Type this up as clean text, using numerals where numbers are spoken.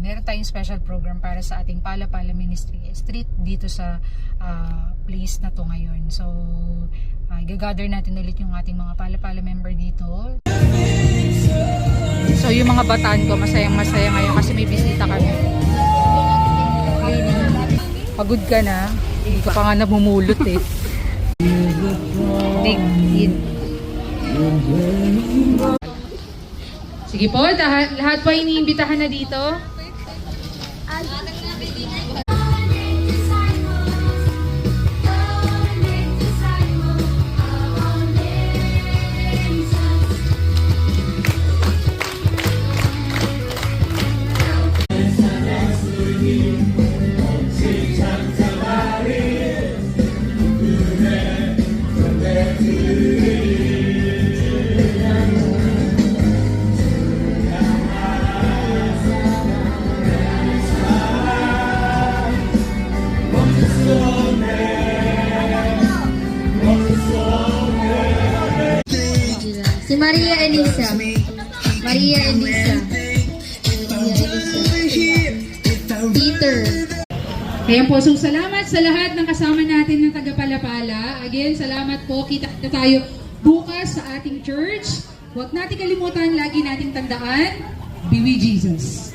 meron tayong special program para sa ating Pala-Pala Ministry Street dito sa place na to ngayon. So, gagather natin ulit yung ating mga Pala-Pala member dito. So, yung mga bataan ko, masayang-masaya ngayon kasi may bisita kami. Pagod ka na? Hindi ka pa nga namumulot eh. Dig in. Sige po, lahat po iniimbitahan na dito. Si Maria Elisa. Maria Elisa. Peter. Kaya po, so salamat sa lahat ng kasama natin ng taga-Pala-Pala. Again, salamat po. Kita tayo bukas sa ating church. Huwag natin kalimutan, lagi nating tandaan, be with Jesus.